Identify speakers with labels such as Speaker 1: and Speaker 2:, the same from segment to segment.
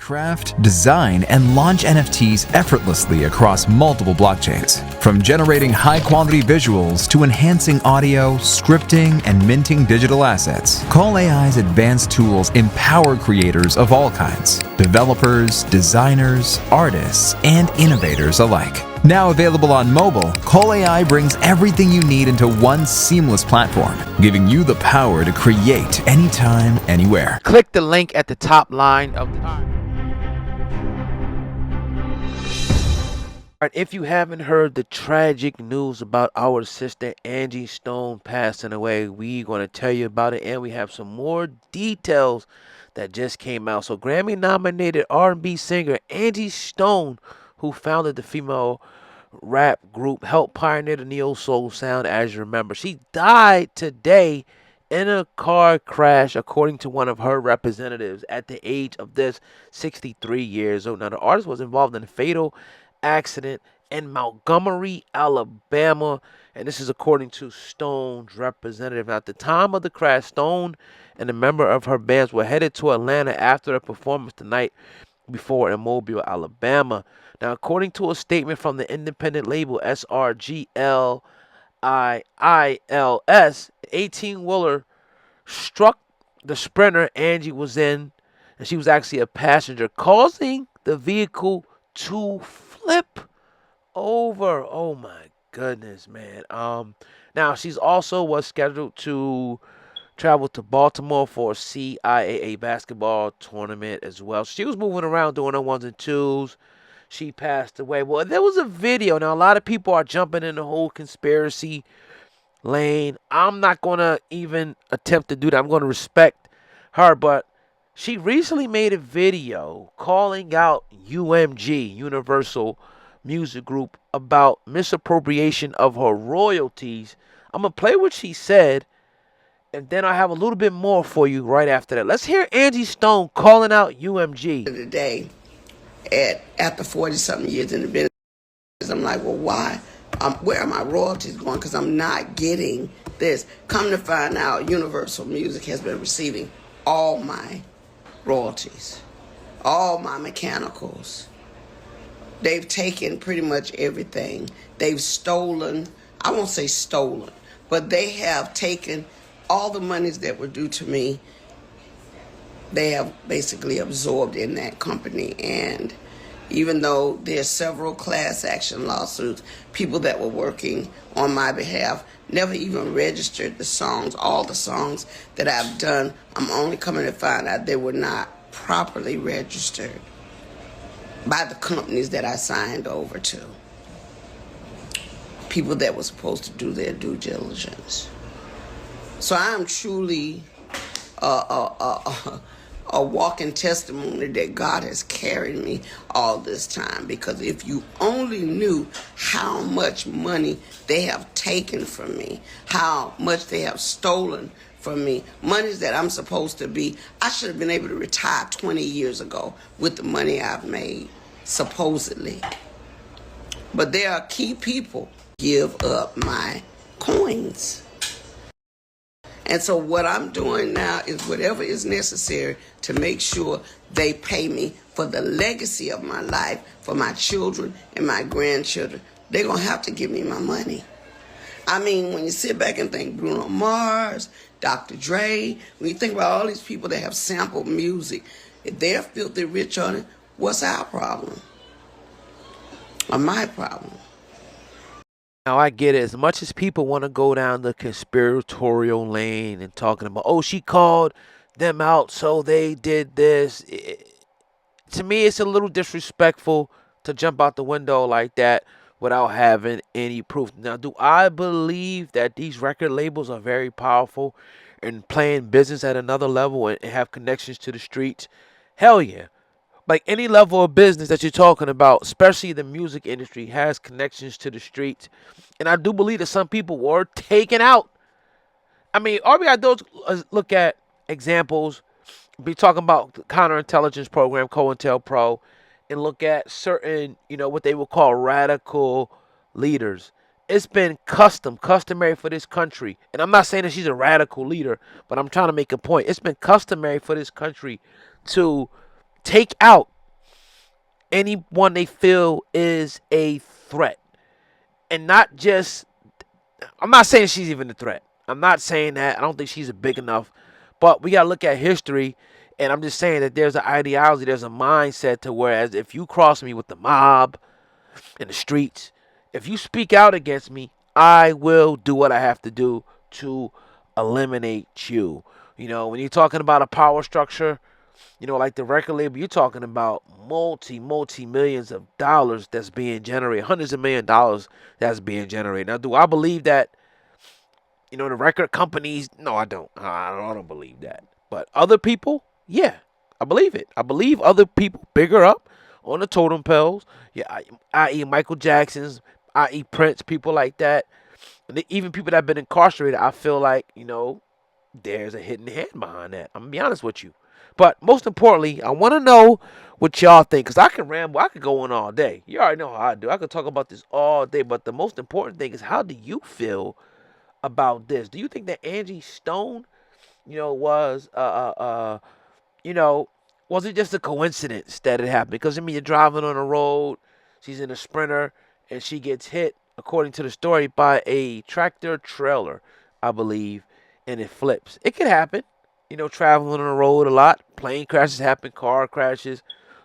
Speaker 1: Craft, design, and launch NFTs effortlessly across multiple blockchains. From generating high-quality visuals to enhancing audio, scripting, and minting digital assets, Call AI's advanced tools empower creators of all kinds, developers, designers, artists, and innovators alike. Now available on mobile, Call AI brings everything you need into one seamless platform, giving you the power to create anytime, anywhere.
Speaker 2: Click the link at the top line of the... If you haven't heard the tragic news about our sister Angie Stone passing away, we're going to tell you about it, and we have some more details that just came out. So Grammy-nominated R&B singer Angie Stone, who founded the female rap group, helped pioneer the neo-soul sound, as you remember. She died today in a car crash, according to one of her representatives, at the age of 63 years old. Now, the artist was involved in a fatal accident in Montgomery, Alabama, and this is according to Stone's representative. Now, at the time of the crash, Stone and a member of her bands were headed to Atlanta after a performance the night before in Mobile, Alabama. Now, according to a statement from the independent label SRGLIILS, 18-wheeler struck the Sprinter Angie was in, and she was actually a passenger, causing the vehicle to flip over. Oh my goodness, man. Now she's also was scheduled to travel to Baltimore for a CIAA basketball tournament as well. She was moving around doing her ones and twos. She passed away. Well, there was a video. Now, a lot of people are jumping in the whole conspiracy lane. I'm not going to even attempt to do that. I'm going to respect her, but she recently made a video calling out UMG, Universal Music Group, about misappropriation of her royalties. I'm going to play what she said, and then I have a little bit more for you right after that. Let's hear Angie Stone calling out UMG.
Speaker 3: Today, after 40-something years in the business, I'm like, well, why? Where are my royalties going? Because I'm not getting this. Come to find out, Universal Music has been receiving all my royalties, all my mechanicals. They've taken pretty much everything. They've stolen, I won't say stolen, but they have taken all the monies that were due to me. They have basically absorbed in that company. And even though there's several class action lawsuits, people that were working on my behalf never even registered the songs. All the songs that I've done, I'm only coming to find out they were not properly registered by the companies that I signed over to. People that were supposed to do their due diligence. So I am truly a walking testimony that God has carried me all this time. Because if you only knew how much money they have taken from me, how much they have stolen from me, monies that I'm supposed to be, I should have been able to retire 20 years ago with the money I've made, supposedly. But there are key people give up my coins. And so what I'm doing now is whatever is necessary to make sure they pay me for the legacy of my life, for my children and my grandchildren. They're going to have to give me my money. I mean, when you sit back and think Bruno Mars, Dr. Dre, when you think about all these people that have sampled music, if they're filthy rich on it, what's our problem? Or my problem?
Speaker 2: Now, I get it. As much as people want to go down the conspiratorial lane and talking about, oh, she called them out, so they did this. To me, it's a little disrespectful to jump out the window like that without having any proof. Now, do I believe that these record labels are very powerful and playing business at another level and have connections to the streets? Hell yeah. Like any level of business that you're talking about, especially the music industry, has connections to the streets. And I do believe that some people were taken out. I mean, all we got to do is look at examples. Be talking about the counterintelligence program, COINTELPRO, and look at certain, what they would call radical leaders. It's been customary for this country. And I'm not saying that she's a radical leader, but I'm trying to make a point. It's been customary for this country to take out anyone they feel is a threat. And not just, I'm not saying she's even a threat. I'm not saying that. I don't think she's big enough. But we got to look at history. And I'm just saying that there's an ideology, there's a mindset to whereas if you cross me with the mob in the streets, if you speak out against me, I will do what I have to do to eliminate you. You know, when you're talking about a power structure, you know, like the record label, you're talking about multi millions of dollars that's being generated, hundreds of $1,000,000 that's being generated. Now, do I believe that, you know, the record companies? No, I don't. I don't believe that. But other people, yeah, I believe it. I believe other people bigger up on the totem poles. Yeah, i.e. Michael Jackson's, i.e. Prince, people like that. And even people that have been incarcerated, I feel like, you know, there's a hidden hand behind that. I'm going to be honest with you. But most importantly, I want to know what y'all think. Because I can ramble. I could go on all day. You already know how I do. I could talk about this all day. But the most important thing is, how do you feel about this? Do you think that Angie Stone, you know, was, you know, was it just a coincidence that it happened? Because, I mean, you're driving on a road. She's in a Sprinter. And she gets hit, according to the story, by a tractor trailer, I believe. And it flips. It could happen. You know, traveling on the road a lot. Plane crashes happen. Car crashes,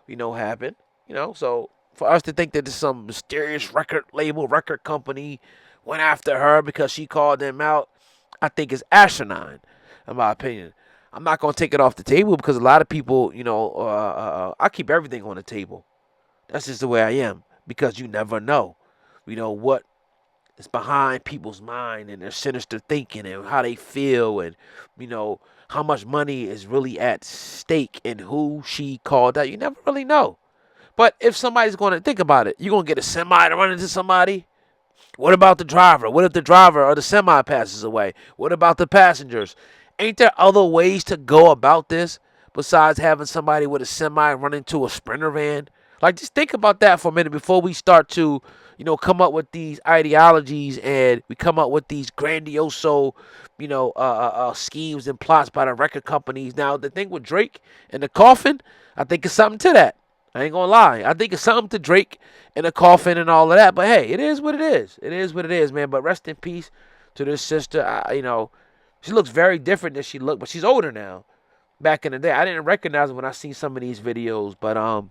Speaker 2: you know, happen. You know, so for us to think that there's some mysterious record label, record company went after her because she called them out, I think is asinine, in my opinion. I'm not going to take it off the table because a lot of people, you know, I keep everything on the table. That's just the way I am, because you never know, you know, what is behind people's mind and their sinister thinking and how they feel, and, you know, how much money is really at stake and who she called out. You never really know. But if somebody's going to think about it, you're going to get a semi to run into somebody. What about the driver? What if the driver or the semi passes away? What about the passengers? Ain't there other ways to go about this besides having somebody with a semi run into a Sprinter van? Like, just think about that for a minute before we start to, you know, come up with these ideologies and we come up with these grandioso, you know, schemes and plots by the record companies. Now, the thing with Drake and the coffin, I think it's something to that. I ain't gonna lie. I think it's something to Drake and the coffin and all of that. But hey, it is what it is. It is what it is, man. But rest in peace to this sister. You know, she looks very different than she looked, but she's older now. Back in the day, I didn't recognize her when I seen some of these videos. But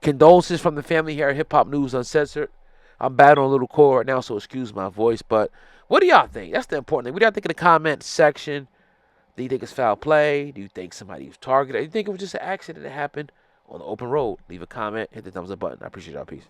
Speaker 2: condolences from the family here at Hip Hop News Uncensored. I'm battling a little cold right now, so excuse my voice. But what do y'all think? That's the important thing. What do y'all think in the comment section? Do you think it's foul play? Do you think somebody was targeted? Do you think it was just an accident that happened on the open road? Leave a comment. Hit the thumbs up button. I appreciate y'all. Peace.